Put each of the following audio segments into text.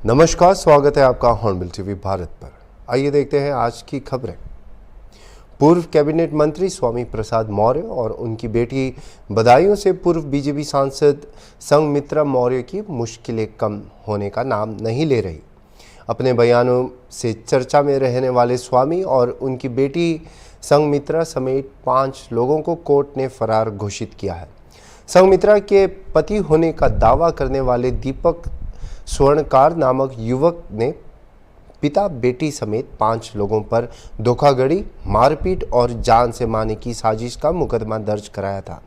नमस्कार, स्वागत है आपका हॉर्नबिल टीवी भारत पर। आइए देखते हैं आज की खबरें। पूर्व कैबिनेट मंत्री स्वामी प्रसाद मौर्य और उनकी बेटी बदायूं से पूर्व बीजेपी सांसद संघमित्रा मौर्य की मुश्किलें कम होने का नाम नहीं ले रही। अपने बयानों से चर्चा में रहने वाले स्वामी और उनकी बेटी संघमित्रा समेत 5 लोगों को कोर्ट ने फरार घोषित किया है। संघमित्रा के पति होने का दावा करने वाले दीपक स्वर्णकार नामक युवक ने पिता बेटी समेत 5 लोगों पर धोखाधड़ी, मारपीट और जान से मारने की साजिश का मुकदमा दर्ज कराया था।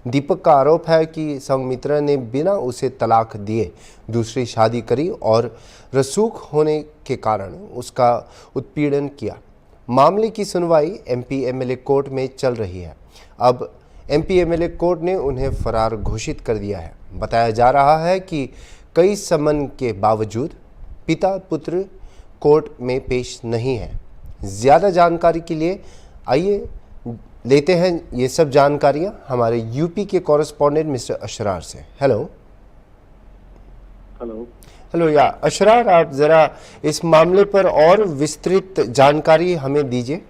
दीपक का आरोप है कि संघमित्रा ने बिना उसे तलाक दिए दूसरी शादी करी और रसूख होने के कारण उसका उत्पीड़न किया। मामले की सुनवाई एमपी एमएलए कोर्ट में चल रही है। अब एमपी एमएलए कोर्ट ने उन्हें फरार घोषित कर दिया है। बताया जा रहा है कि कई समन के बावजूद पिता पुत्र कोर्ट में पेश नहीं है। ज़्यादा जानकारी के लिए आइए लेते हैं ये सब जानकारियां हमारे यूपी के कॉरेस्पॉन्डेंट मिस्टर अशरार से। हेलो या अशरार, आप ज़रा इस मामले पर और विस्तृत जानकारी हमें दीजिए।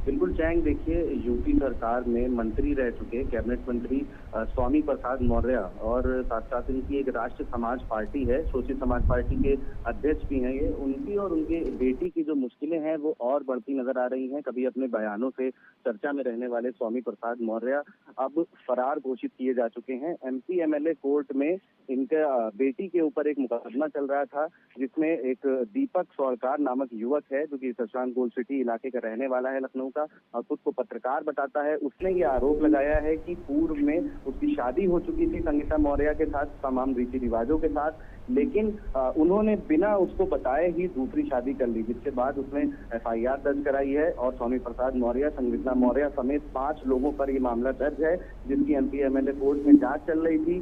बिल्कुल चैंग, देखिए यूपी सरकार में मंत्री रह चुके कैबिनेट मंत्री स्वामी प्रसाद मौर्य और साथ साथ इनकी एक राष्ट्र समाज पार्टी है, सोशल समाज पार्टी के अध्यक्ष भी हैं ये। उनकी और उनके बेटी की जो मुश्किलें हैं वो और बढ़ती नजर आ रही हैं। कभी अपने बयानों से चर्चा में रहने वाले स्वामी प्रसाद मौर्य अब फरार घोषित किए जा चुके हैं। एमपी एमएलए कोर्ट में इनके बेटी के ऊपर एक मुकदमा चल रहा था जिसमें एक दीपक स्वर्णकार नामक युवक है जो कि सचान गोल्ड सिटी इलाके का रहने वाला है, लखनऊ का, और खुद को पत्रकार बताता है। उसने ये आरोप लगाया है कि पूर्व में उसकी शादी हो चुकी थी संगीता मौर्य के साथ तमाम रीति रिवाजों के साथ, लेकिन उन्होंने बिना उसको बताए ही दूसरी शादी कर ली, जिसके बाद उसने एफआईआर दर्ज कराई है और स्वामी प्रसाद मौर्य, संगीता मौर्य समेत 5 लोगों पर ये मामला दर्ज है जिसकी एमपी एमएलए कोर्ट में जांच चल रही थी।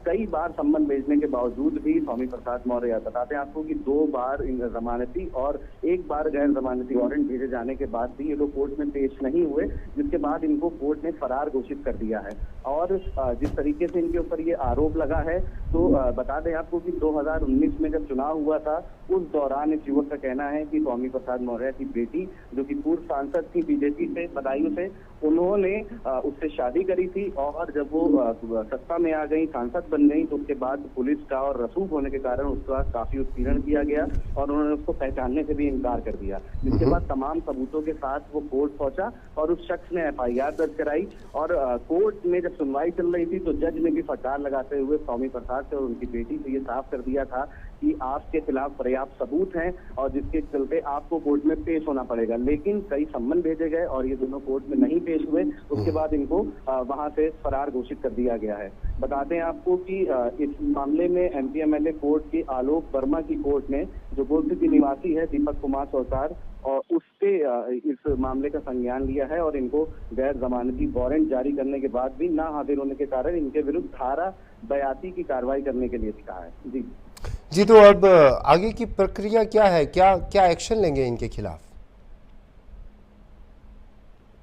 कई बार सम्मन भेजने के बावजूद भी स्वामी प्रसाद मौर्य, बताते हैं आपको कि 2 बार जमानती और 1 बार गैर जमानती वारंट भेजे जाने के बाद भी ये लोग कोर्ट में पेश नहीं हुए, जिसके बाद इनको कोर्ट ने फरार घोषित कर दिया है। और जिस तरीके से इनके ऊपर ये आरोप लगा है तो बता दें आपको कि 2019 में जब चुनाव हुआ था उस दौरान इस युवक का कहना है कि स्वामी प्रसाद मौर्य की बेटी जो कि पूर्व सांसद थी बीजेपी से, बदायूं से, उन्होंने उससे शादी करी थी और जब वो सत्ता में आ गई, सांसद बन गई, तो उसके बाद पुलिस का और रसूख होने के कारण उसका काफी उत्पीड़न किया गया और उन्होंने उसको पहचानने से भी इनकार कर दिया। जिसके बाद तमाम सबूतों के साथ वो कोर्ट पहुंचा और उस शख्स ने एफआईआर दर्ज कराई और कोर्ट में जब सुनवाई चल रही थी तो जज ने भी फटकार लगाते हुए स्वामी प्रसाद से और उनकी बेटी से ये साफ कर दिया था कि आपके खिलाफ पर्याप्त सबूत हैं और जिसके चलते आपको कोर्ट में पेश होना पड़ेगा। लेकिन कई सम्मन भेजे गए और ये दोनों कोर्ट में नहीं पेश हुए। उसके बाद इनको वहां से फरार घोषित कर दिया गया है। बताते हैं आपको कि इस मामले में एमपी एमएलए कोर्ट की आलोक वर्मा की कोर्ट ने, जो गोल्ड सिटी निवासी है दीपक कुमार स्वर्णकार, और उससे इस मामले का संज्ञान लिया है और इनको गैर जमानती वारंट जारी करने के बाद भी ना हाजिर होने के कारण इनके विरुद्ध धारा 82 की कार्रवाई करने के लिए कहा है। जी, तो अब आगे की प्रक्रिया क्या है? क्या एक्शन लेंगे इनके खिलाफ?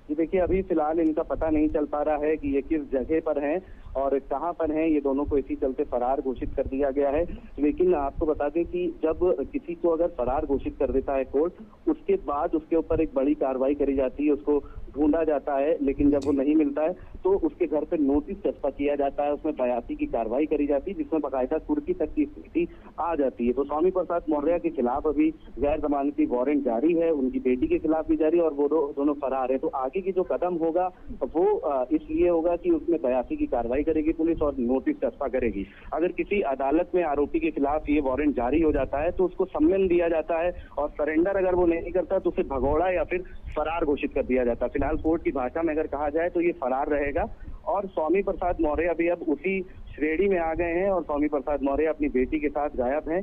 जी देखिए, अभी फिलहाल इनका पता नहीं चल पा रहा है कि ये किस जगह पर हैं और कहां पर हैं। ये दोनों को इसी चलते फरार घोषित कर दिया गया है। लेकिन आपको बता दें कि जब किसी को अगर फरार घोषित कर देता है कोर्ट, उसके बाद उसके ऊपर एक बड़ी कार्रवाई करी जाती है, उसको ढूंढा जाता है, लेकिन जब वो नहीं मिलता है तो उसके घर पे नोटिस चस्पा किया जाता है, उसमें 82 की कार्रवाई करी जाती है, जिसमें बाकायदा कुर्की तक की स्थिति आ जाती है। तो स्वामी प्रसाद मौर्य के खिलाफ अभी गैर जमानती वारंट जारी है, उनकी बेटी के खिलाफ भी जारी है और वो दोनों फरार है। तो आगे की जो कदम होगा वो इसलिए होगा कि उसमें 82 की कार्रवाई करेगी पुलिस और नोटिस चस्पा करेगी। अगर किसी अदालत में आरोपी के खिलाफ ये वारंट जारी हो जाता है तो उसको सम्मन दिया जाता है और सरेंडर अगर वो नहीं करता तो उसे भगोड़ा या फिर फरार घोषित कर दिया जाता है। फिलहाल कोर्ट की भाषा में अगर कहा जाए तो ये फरार रहेगा और स्वामी प्रसाद मौर्य अभी अब उसी श्रेणी में आ गए हैं और स्वामी प्रसाद मौर्य अपनी बेटी के साथ गायब हैं।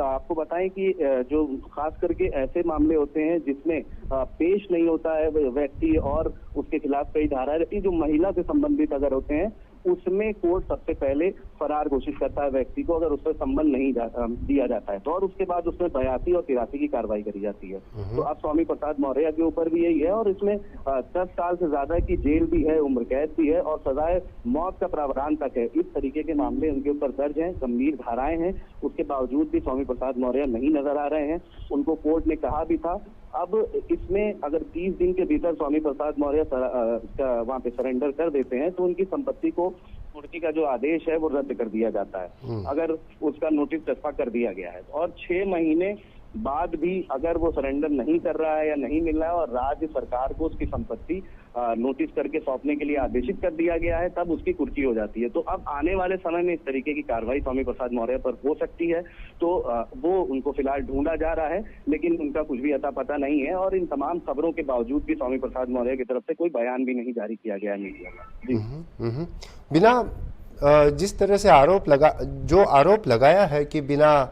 आपको बताएं कि जो खास करके ऐसे मामले होते हैं जिसमें पेश नहीं होता है व्यक्ति और उसके खिलाफ कई धाराएं रहती है, जो महिला से संबंधित अगर होते हैं उसमें कोर्ट सबसे पहले फरार घोषित करता है व्यक्ति को, अगर उस पर संबंध नहीं दिया जाता है तो, और उसके बाद उसमें 82 और 83 की कार्रवाई करी जाती है। तो अब स्वामी प्रसाद मौर्य के ऊपर भी यही है, और इसमें 10 साल से ज्यादा की जेल भी है, उम्र कैद भी है, और सजाए मौत का प्रावधान तक है। इस तरीके के मामले उनके ऊपर दर्ज हैं, गंभीर धाराएं हैं। उसके बावजूद भी स्वामी प्रसाद मौर्य नहीं नजर आ रहे हैं। उनको कोर्ट ने कहा भी था, अब इसमें अगर 30 दिन के भीतर स्वामी प्रसाद मौर्य वहां पे सरेंडर कर देते हैं तो उनकी संपत्ति को कुर्की का जो आदेश है वो रद्द कर दिया जाता है, अगर उसका नोटिस चस्पा कर दिया गया है। और 6 महीने बाद भी अगर वो सरेंडर नहीं कर रहा है या नहीं मिल रहा है और राज्य सरकार को उसकी संपत्ति नोटिस करके सौंपने के लिए आदेशित कर दिया गया है, तब उसकी कुर्की हो जाती है। तो अब आने वाले समय में इस तरीके की कार्रवाई स्वामी प्रसाद मौर्य पर हो सकती है। तो वो उनको फिलहाल ढूंढा जा रहा है, लेकिन उनका कुछ भी अता पता नहीं है, और इन तमाम खबरों के बावजूद भी स्वामी प्रसाद मौर्य की तरफ से कोई बयान भी नहीं जारी किया गया मीडिया में। जी। बिना जिस तरह से आरोप लगाया है कि बिना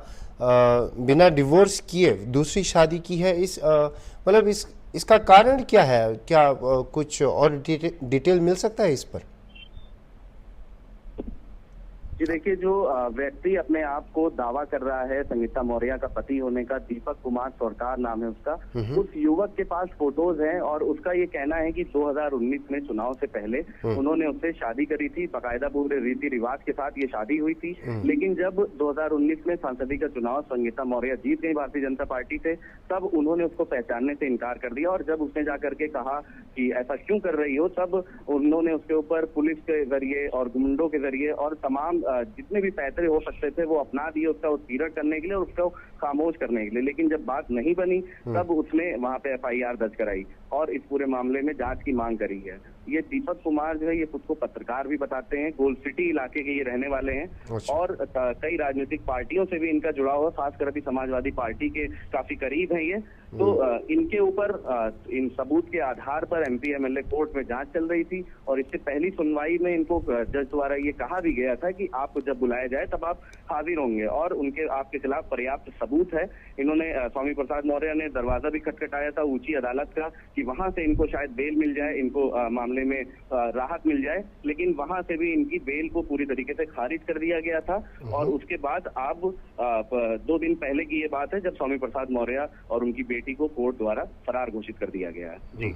डिवोर्स किए दूसरी शादी की है, मतलब इसका कारण क्या है? क्या कुछ और डिटेल मिल सकता है इस पर? जी देखिए, जो व्यक्ति अपने आप को दावा कर रहा है संगीता मौर्य का पति होने का, दीपक कुमार सरकार नाम है उसका, उस युवक के पास फोटोज हैं, और उसका ये कहना है कि 2019 में चुनाव से पहले उन्होंने उससे शादी करी थी, बाकायदा पूरे रीति रिवाज के साथ ये शादी हुई थी। लेकिन जब 2019 में सांसदीय का चुनाव संगीता मौर्य जीत गई भारतीय जनता पार्टी से, तब उन्होंने उसको पहचानने से इनकार कर दिया, और जब उसने जाकर के कहा कि ऐसा क्यों कर रही हो, तब उन्होंने उसके ऊपर पुलिस के जरिए और गुंडों के जरिए और तमाम जितने भी पैतरे हो सकते थे वो अपना दिए उसका उत्पीड़न करने के लिए और उसको खामोश करने के लिए। लेकिन जब बात नहीं बनी तब उसने वहां पे FIR दर्ज कराई और इस पूरे मामले में जांच की मांग करी है। ये दीपक कुमार जो है, ये खुद को पत्रकार भी बताते हैं, गोल्ड सिटी इलाके के ये रहने वाले हैं, और कई राजनीतिक पार्टियों से भी इनका जुड़ा हुआ, खासकर अभी समाजवादी पार्टी के काफी करीब है ये। तो इनके ऊपर इन सबूत के आधार पर MP MLA कोर्ट में जांच चल रही थी, और इससे पहली सुनवाई में इनको जज द्वारा ये कहा भी गया था कि आपको जब बुलाया जाए तब आप हाजिर होंगे, और उनके आपके खिलाफ पर्याप्त सबूत है। इन्होंने स्वामी प्रसाद मौर्य ने दरवाजा भी खटखटाया था ऊंची अदालत का कि वहां से इनको शायद बेल मिल जाए, इनको मामले में राहत मिल जाए, लेकिन वहां से भी इनकी बेल को पूरी तरीके से खारिज कर दिया गया था। और उसके बाद अब 2 दिन पहले की ये बात है जब स्वामी प्रसाद मौर्य और उनकी बेटी को कोर्ट द्वारा फरार घोषित कर दिया गया है। जी,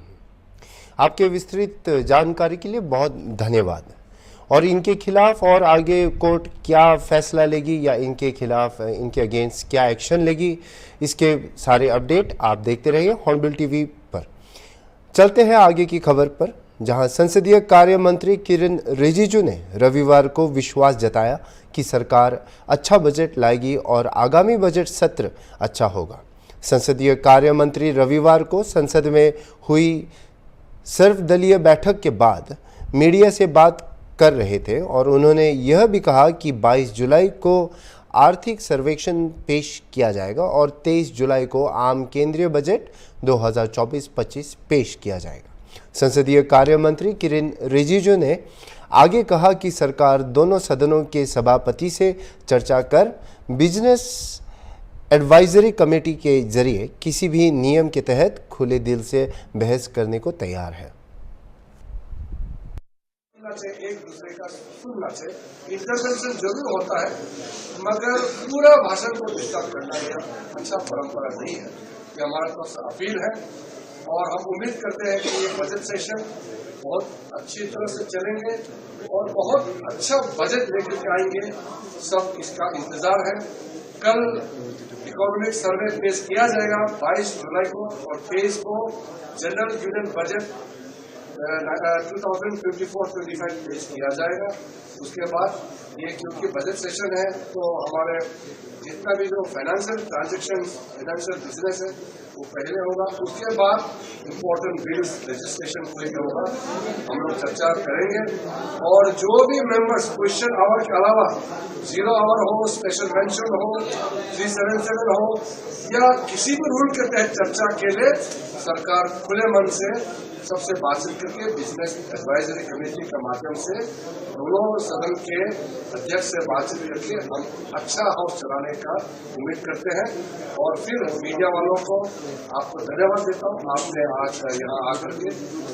आपके विस्तृत जानकारी के लिए बहुत धन्यवाद। और इनके खिलाफ और आगे कोर्ट क्या फैसला लेगी या इनके खिलाफ, इनके अगेंस्ट क्या एक्शन लेगी, इसके सारे अपडेट आप देखते रहिए हॉर्नबिल टीवी पर। चलते हैं आगे की खबर पर, जहां संसदीय कार्य मंत्री किरण रिजिजू ने रविवार को विश्वास जताया कि सरकार अच्छा बजट लाएगी और आगामी बजट सत्र अच्छा होगा। संसदीय कार्य मंत्री रविवार को संसद में हुई सर्वदलीय बैठक के बाद मीडिया से बात कर रहे थे, और उन्होंने यह भी कहा कि 22 जुलाई को आर्थिक सर्वेक्षण पेश किया जाएगा और 23 जुलाई को आम केंद्रीय बजट 2024-25 पेश किया जाएगा। संसदीय कार्य मंत्री किरण रिजिजू ने आगे कहा कि सरकार दोनों सदनों के सभापति से चर्चा कर बिजनेस एडवाइजरी कमेटी के जरिए किसी भी नियम के तहत खुले दिल से बहस करने को तैयार है। एक दूसरे का सुनना से इंटरवेंशन जरूर होता है, मगर पूरा भाषण को डिस्टर्ब करना यह अच्छा परंपरा नहीं है। ये हमारे पास अपील है, और हम उम्मीद करते हैं कि ये बजट सेशन बहुत अच्छी तरह से चलेंगे और बहुत अच्छा बजट लेकर के आएंगे। सब इसका इंतजार है। कल इकोनॉमिक सर्वे पेश किया जाएगा 22 जुलाई को, और 23 को जनरल यूनियन बजट 2024-25 पेश किया जाएगा। उसके बाद ये क्योंकि बजट सेशन है तो हमारे जितना भी जो फाइनेंशियल ट्रांजैक्शन, फाइनेंशियल बिजनेस है वो पहले होगा। उसके बाद इम्पोर्टेंट बिल्स लेजिस्लेशन को लेकर होगा, हम लोग चर्चा करेंगे। और जो भी मेंबर्स क्वेश्चन आवर के अलावा 0 आवर हो, स्पेशल मेंशन हो, 377 हो, या किसी भी रूल के तहत चर्चा के लिए सरकार खुले मन से सबसे बातचीत करके बिजनेस एडवाइजरी कमेटी के माध्यम से दोनों सदन के अध्यक्ष से बातचीत करके हम अच्छा हाउस चलाने का उम्मीद करते हैं। और फिर मीडिया वालों को आपको धन्यवाद देता हूं, आपने आज यहाँ आकर के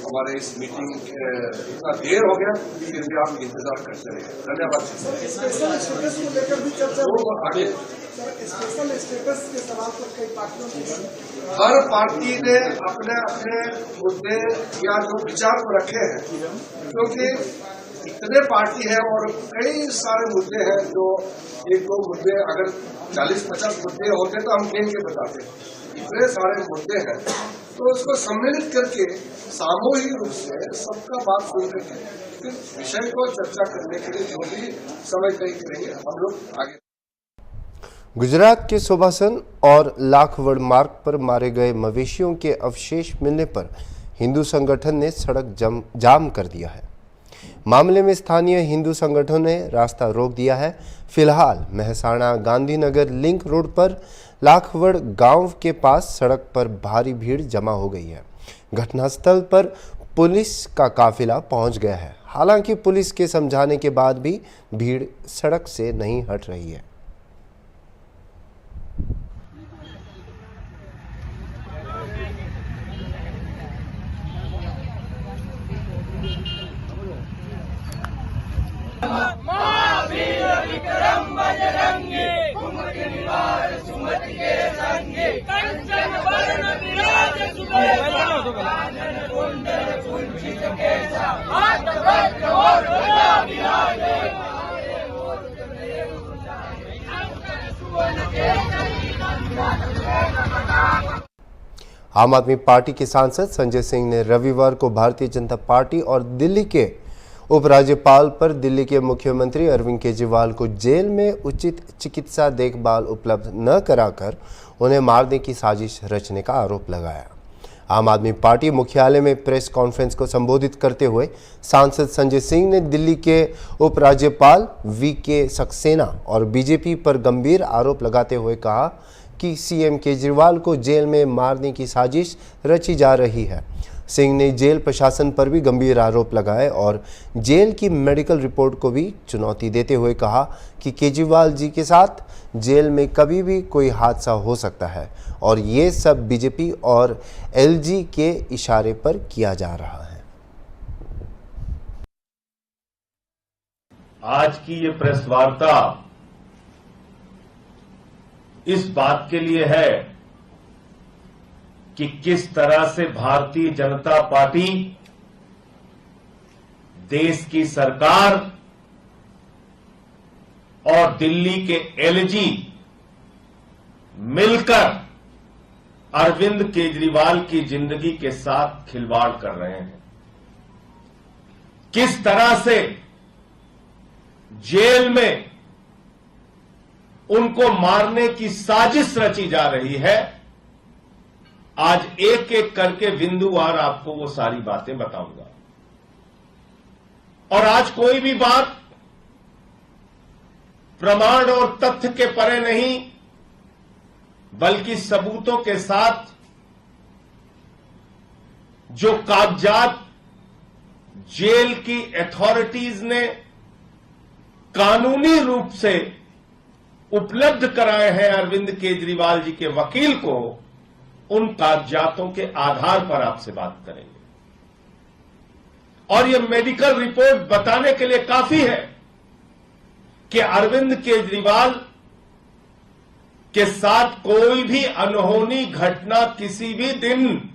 हमारे इस मीटिंग के इतना देर हो गया फिर भी आप इंतजार करते रहे, धन्यवाद। स्पेशल स्टेटस को लेकर भी चर्चा आगे स्पेशल स्टेटस के सवाल पर कई पार्टियों ने हर पार्टी ने अपने अपने मुद्दे या जो विचार को रखे हैं, क्योंकि इतने पार्टी है और कई सारे मुद्दे हैं जो एक दो मुद्दे अगर 40-50 मुद्दे होते तो हम गिन के बताते, इतने सारे मुद्दे हैं तो उसको सम्मिलित करके सामूहिक रूप से सबका बात सुन करके फिर विषय को चर्चा करने के लिए जो भी समय तय करेंगे हम लोग आगे। गुजरात के सुभासन और लाखवड़ मार्ग पर मारे गए मवेशियों के अवशेष मिलने पर हिंदू संगठन ने सड़क जाम कर दिया है। मामले में स्थानीय हिंदू संगठनों ने रास्ता रोक दिया है। फिलहाल मेहसाणा गांधीनगर लिंक रोड पर लाखवड़ गांव के पास सड़क पर भारी भीड़ जमा हो गई है। घटनास्थल पर पुलिस का काफिला पहुंच गया है। हालांकि पुलिस के समझाने के बाद भी भीड़ सड़क से नहीं हट रही है। आम आदमी पार्टी के सांसद संजय सिंह ने रविवार को भारतीय जनता पार्टी और दिल्ली के उपराज्यपाल पर दिल्ली के मुख्यमंत्री अरविंद केजरीवाल को जेल में उचित चिकित्सा देखभाल उपलब्ध न कराकर उन्हें मारने की साजिश रचने का आरोप लगाया। आम आदमी पार्टी मुख्यालय में प्रेस कॉन्फ्रेंस को संबोधित करते हुए सांसद संजय सिंह ने दिल्ली के उपराज्यपाल वीके सक्सेना और बीजेपी पर गंभीर आरोप लगाते हुए कहा कि सीएम केजरीवाल को जेल में मारने की साजिश रची जा रही है। सिंह ने जेल प्रशासन पर भी गंभीर आरोप लगाए और जेल की मेडिकल रिपोर्ट को भी चुनौती देते हुए कहा कि केजरीवाल जी के साथ जेल में कभी भी कोई हादसा हो सकता है और ये सब बीजेपी और एलजी के इशारे पर किया जा रहा है। आज की ये प्रेस वार्ता इस बात के लिए है कि किस तरह से भारतीय जनता पार्टी देश की सरकार और दिल्ली के एलजी मिलकर अरविंद केजरीवाल की जिंदगी के साथ खिलवाड़ कर रहे हैं। किस तरह से जेल में उनको मारने की साजिश रची जा रही है। आज एक एक करके बिंदुवार आपको वो सारी बातें बताऊंगा। और आज कोई भी बात प्रमाण और तथ्य के परे नहीं, बल्कि सबूतों के साथ जो कागजात जेल की अथॉरिटीज ने कानूनी रूप से उपलब्ध कराए हैं अरविंद केजरीवाल जी के वकील को, उन कागजातों के आधार पर आपसे बात करेंगे। और यह मेडिकल रिपोर्ट बताने के लिए काफी है कि अरविंद केजरीवाल के साथ कोई भी अनहोनी घटना किसी भी दिन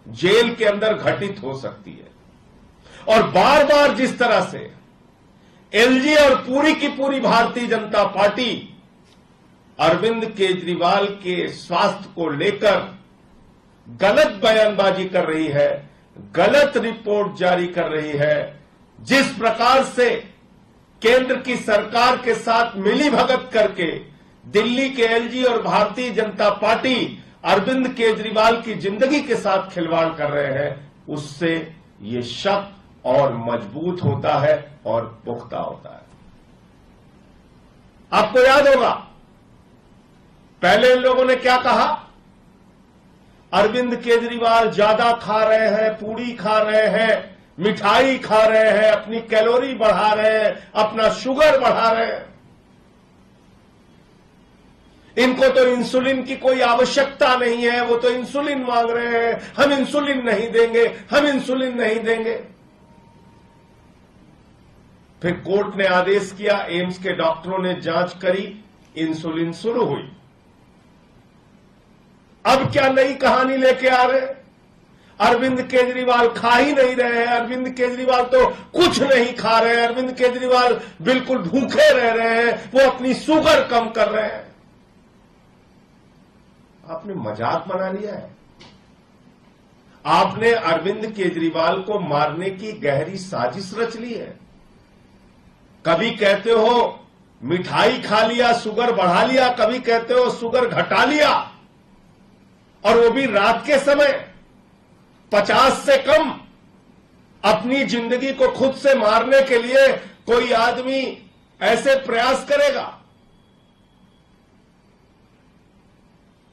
जेल के अंदर घटित हो सकती है। और बार बार जिस तरह से एलजी और पूरी की पूरी भारतीय जनता पार्टी अरविंद केजरीवाल के स्वास्थ्य को लेकर गलत बयानबाजी कर रही है, गलत रिपोर्ट जारी कर रही है, जिस प्रकार से केंद्र की सरकार के साथ मिलीभगत करके दिल्ली के एलजी और भारतीय जनता पार्टी अरविंद केजरीवाल की जिंदगी के साथ खिलवाड़ कर रहे हैं, उससे ये शक और मजबूत होता है और पुख्ता होता है। आपको याद होगा पहले इन लोगों ने क्या कहा, अरविंद केजरीवाल ज्यादा खा रहे हैं, पूड़ी खा रहे हैं, मिठाई खा रहे हैं, अपनी कैलोरी बढ़ा रहे हैं, अपना शुगर बढ़ा रहे हैं। इनको तो इंसुलिन की कोई आवश्यकता नहीं है, वो तो इंसुलिन मांग रहे हैं, हम इंसुलिन नहीं देंगे, हम इंसुलिन नहीं देंगे। फिर कोर्ट ने आदेश किया, एम्स के डॉक्टरों ने जांच करी, इंसुलिन शुरू हुई। अब क्या नई कहानी लेके आ रहे हैं? अरविंद केजरीवाल खा ही नहीं रहे हैं, अरविंद केजरीवाल तो कुछ नहीं खा रहे हैं, अरविंद केजरीवाल बिल्कुल भूखे रह रहे हैं, वो अपनी शुगर कम कर रहे हैं। आपने मजाक बना लिया है। आपने अरविंद केजरीवाल को मारने की गहरी साजिश रच ली है। कभी कहते हो मिठाई खा लिया, शुगर बढ़ा लिया, कभी कहते हो शुगर घटा लिया, और वो भी रात के समय। 50 से कम अपनी जिंदगी को खुद से मारने के लिए कोई आदमी ऐसे प्रयास करेगा?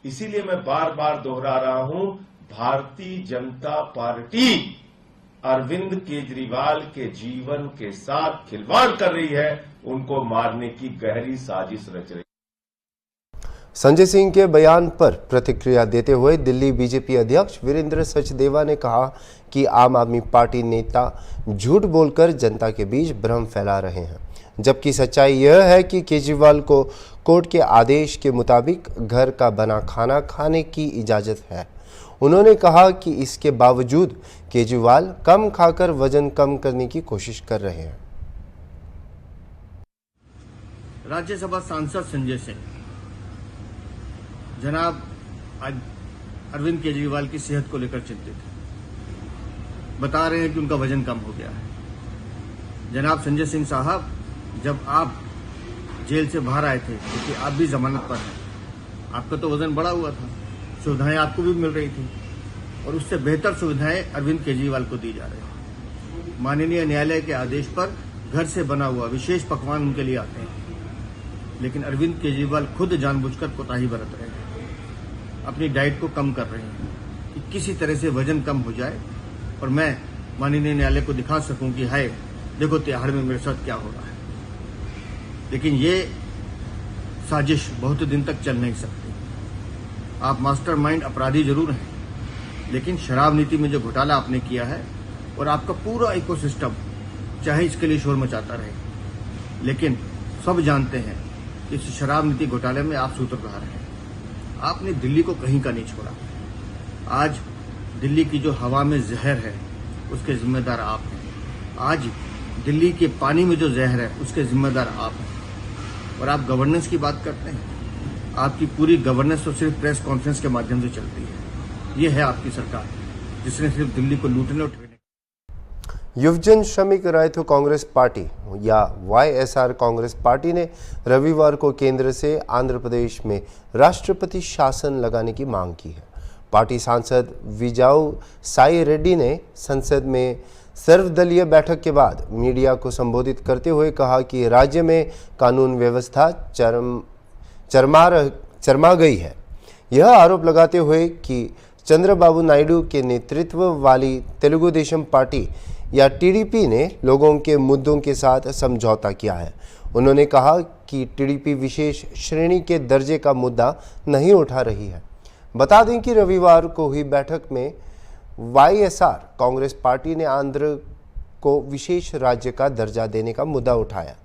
इसीलिए मैं बार बार दोहरा रहा हूं, भारतीय जनता पार्टी अरविंद केजरीवाल के जीवन के साथ खिलवाड़ कर रही है, उनको मारने की गहरी साजिश रच रही है। संजय सिंह के बयान पर प्रतिक्रिया देते हुए दिल्ली बीजेपी अध्यक्ष वीरेंद्र सचदेवा ने कहा कि आम आदमी पार्टी नेता झूठ बोलकर जनता के बीच भ्रम फैला रहे हैं, जबकि सच्चाई यह है कि केजरीवाल को कोर्ट के आदेश के मुताबिक घर का बना खाना खाने की इजाज़त है। उन्होंने कहा कि इसके बावजूद केजरीवाल कम खाकर वजन कम करने की कोशिश कर रहे हैं। राज्यसभा सांसद संजय सिंह जनाब आज अरविंद केजरीवाल की सेहत को लेकर चिंतित है। बता रहे हैं कि उनका वजन कम हो गया है। जनाब संजय सिंह साहब, जब आप जेल से बाहर आए थे, क्योंकि आप भी जमानत पर हैं, आपका तो वजन बढ़ा हुआ था, सुविधाएं आपको भी मिल रही थी, और उससे बेहतर सुविधाएं अरविंद केजरीवाल को दी जा रही है। माननीय न्यायालय के आदेश पर घर से बना हुआ विशेष पकवान उनके लिए आते हैं, लेकिन अरविंद केजरीवाल खुद जानबूझकर कोताही बरत रहे हैं, अपनी डाइट को कम कर रहे हैं कि किसी तरह से वजन कम हो जाए और मैं माननीय न्यायालय को दिखा सकूं कि हाय देखो तिहाड़ में मेरे साथ क्या हो रहा है। लेकिन ये साजिश बहुत दिन तक चल नहीं सकती। आप मास्टरमाइंड अपराधी जरूर हैं, लेकिन शराब नीति में जो घोटाला आपने किया है और आपका पूरा इकोसिस्टम चाहे इसके लिए शोर मचाता रहे, लेकिन सब जानते हैं कि इस शराब नीति घोटाले में आप सूत्रधार हैं। आपने दिल्ली को कहीं का नहीं छोड़ा। आज दिल्ली की जो हवा में जहर है उसके जिम्मेदार आप हैं। आज दिल्ली के पानी में जो जहर है उसके जिम्मेदार आप हैं। और आप गवर्नेंस की बात करते हैं, आपकी पूरी गवर्नेंस तो सिर्फ प्रेस कॉन्फ्रेंस के माध्यम से चलती है। ये है आपकी सरकार जिसने सिर्फ दिल्ली को लूटने और युवजन श्रमिक रैयतों कांग्रेस पार्टी या YSR कांग्रेस पार्टी ने रविवार को केंद्र से आंध्र प्रदेश में राष्ट्रपति शासन लगाने की मांग की है। पार्टी सांसद विजाऊ साई रेड्डी ने संसद में सर्वदलीय बैठक के बाद मीडिया को संबोधित करते हुए कहा कि राज्य में कानून व्यवस्था चरमा गई है। यह आरोप लगाते हुए कि चंद्रबाबू नायडू के नेतृत्व वाली तेलुगु देशम पार्टी या TDP ने लोगों के मुद्दों के साथ समझौता किया है। उन्होंने कहा कि TDP विशेष श्रेणी के दर्जे का मुद्दा नहीं उठा रही है। बता दें कि रविवार को हुई बैठक में YSR कांग्रेस पार्टी ने आंध्र को विशेष राज्य का दर्जा देने का मुद्दा उठाया।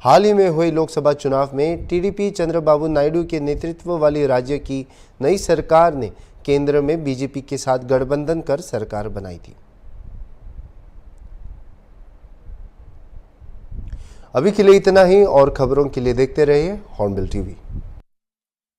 हाल ही में हुए लोकसभा चुनाव में TDP चंद्रबाबू नायडू के नेतृत्व वाली राज्य की नई सरकार ने केंद्र में BJP के साथ गठबंधन कर सरकार बनाई थी। अभी के लिए इतना ही, और खबरों के लिए देखते रहिए हॉर्नबिल TV।